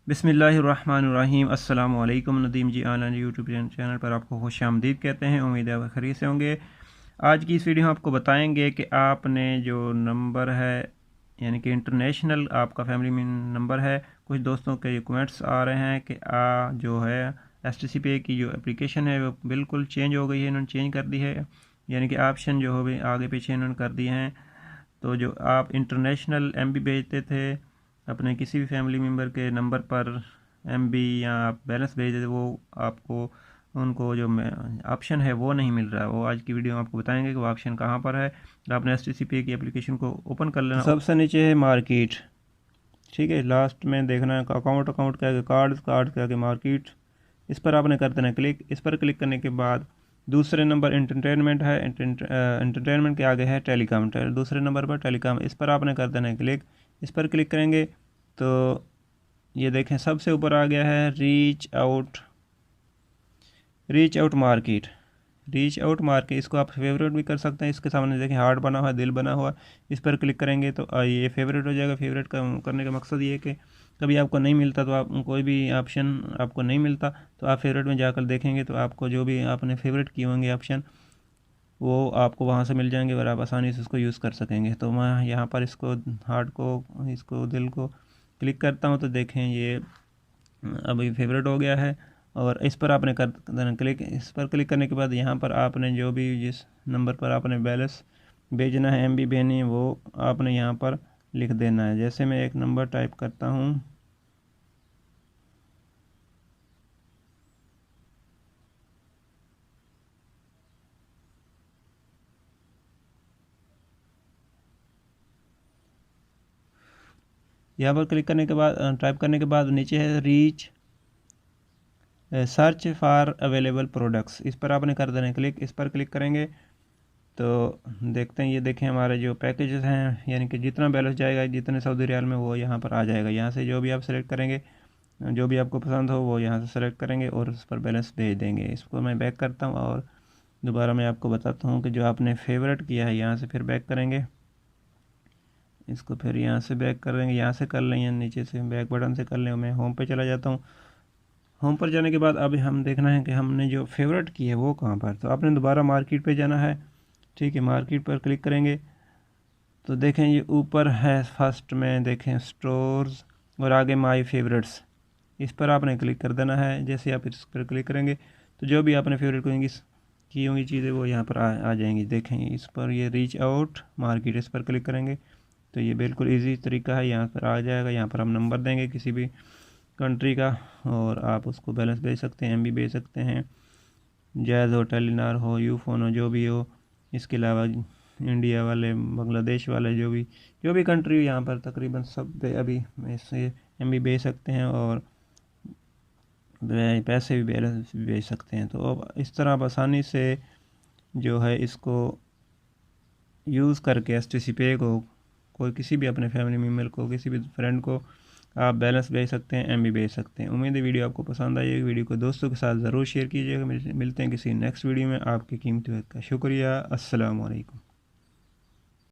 बिस्मिल्लाहिर्रहमानिर्रहीम। अस्सलाम वालेकुम। नदीम जी ऑनलाइन यूट्यूब चैनल पर आपको खुश आमदीद कहते हैं। उम्मीद है खैरियत से होंगे। आज की इस वीडियो में आपको बताएंगे कि आपने जो नंबर है यानी कि इंटरनेशनल आपका फैमिली में नंबर है, कुछ दोस्तों के कमेंट्स आ रहे हैं कि जो है STC पे की जो एप्लीकेशन है वो बिल्कुल चेंज हो गई है, इन्होंने चेंज कर दी है, यानी कि ऑप्शन जो हो गए आगे पीछे इन्होंने कर दिए हैं। तो जो आप इंटरनेशनल MB भेजते थे अपने किसी भी फैमिली मेम्बर के नंबर पर MB या आप बैलेंस भेज देते, वो आपको उनको जो ऑप्शन है वो नहीं मिल रहा है। वो आज की वीडियो में आपको बताएंगे कि वो ऑप्शन कहाँ पर है। तो आपने STC पे की एप्लीकेशन को ओपन कर लेना। सबसे नीचे है मार्केट, ठीक है। लास्ट में देखना है अकाउंट के आगे कार्ड के आगे मार्केट, इस पर आपने कर देना क्लिक। इस पर क्लिक करने के बाद दूसरे नंबर एंटरटेनमेंट है, एंटरटेनमेंट के आगे है टेलीकॉम, दूसरे नंबर पर टेलीकॉम, इस पर आपने कर देना है क्लिक। इस पर क्लिक करेंगे तो ये देखें सबसे ऊपर आ गया है रीच आउट मार्केट। इसको आप फेवरेट भी कर सकते हैं। इसके सामने देखें हार्ट बना हुआ है, दिल बना हुआ, इस पर क्लिक करेंगे तो ये फेवरेट हो जाएगा। फेवरेट करने का मकसद ये है कि कभी आपको नहीं मिलता तो आप कोई भी ऑप्शन आपको नहीं मिलता तो आप फेवरेट में जाकर देखेंगे तो आपको जो भी आपने फेवरेट किए होंगे ऑप्शन वो आपको वहाँ से मिल जाएंगे और आप आसानी से उसको यूज़ कर सकेंगे। तो मैं यहाँ पर इसको हार्ट को, इसको दिल को क्लिक करता हूँ तो देखें ये अभी फेवरेट हो गया है। और इस पर आपने कर देना क्लिक। इस पर क्लिक करने के बाद यहाँ पर आपने जो भी जिस नंबर पर आपने बैलेंस भेजना है, MB भेजनी है, वो आपने यहाँ पर लिख देना है। जैसे मैं एक नंबर टाइप करता हूँ, यहाँ पर क्लिक करने के बाद टाइप करने के बाद नीचे है reach search for available products, इस पर आपने कर देना क्लिक। इस पर क्लिक करेंगे तो देखते हैं, ये देखें हमारे जो पैकेजेस हैं यानी कि जितना बैलेंस जाएगा जितने सऊदी रियाल में वो यहाँ पर आ जाएगा। यहाँ से जो भी आप सेलेक्ट करेंगे, जो भी आपको पसंद हो वो यहाँ से सेलेक्ट करेंगे और उस पर बैलेंस भेज देंगे। इसको मैं बैक करता हूँ और दोबारा मैं आपको बताता हूँ कि जो आपने फेवरेट किया है यहाँ से फिर बैक करेंगे, इसको फिर यहाँ से बैक करेंगे, यहाँ से कर लें या नीचे से बैक बटन से कर लें। मैं होम पे चला जाता हूँ। होम पर जाने के बाद अभी हम देखना है कि हमने जो फेवरेट की है वो कहाँ पर। तो आपने दोबारा मार्केट पे जाना है, ठीक है। मार्केट पर क्लिक करेंगे तो देखें ये ऊपर है फर्स्ट में, देखें स्टोर्स और आगे माय फेवरेट्स, इस पर आपने क्लिक कर देना है। जैसे आप इस पर क्लिक करेंगे तो जो भी आपने फेवरेट की होंगी चीज़ें वो यहाँ पर आ जाएंगी। देखें इस पर ये रीच आउट मार्केट, इस पर क्लिक करेंगे तो ये बिल्कुल इजी तरीका है, यहाँ पर आ जाएगा। यहाँ पर हम नंबर देंगे किसी भी कंट्री का और आप उसको बैलेंस भेज सकते हैं, MB भेज सकते हैं, जैज़ हो, टेलीनार हो, यूफोन हो, जो भी हो। इसके अलावा इंडिया वाले, बांग्लादेश वाले, जो भी कंट्री हो यहाँ पर तकरीबन सब पे अभी इससे MB भेज सकते हैं और पैसे भी बैलेंस भी भेज सकते हैं। तो अब इस तरह आप आसानी से जो है इसको यूज़ करके STC पे को कोई किसी भी अपने फैमिली मेम्बर को, किसी भी फ्रेंड को आप बैलेंस भेज सकते हैं, MB भेज सकते हैं। उम्मीद है वीडियो आपको पसंद आई है। वीडियो को दोस्तों के साथ ज़रूर शेयर कीजिएगा। मिलते हैं किसी नेक्स्ट वीडियो में। आपकी कीमती वक्त का शुक्रिया। अस्सलाम वालेकुम।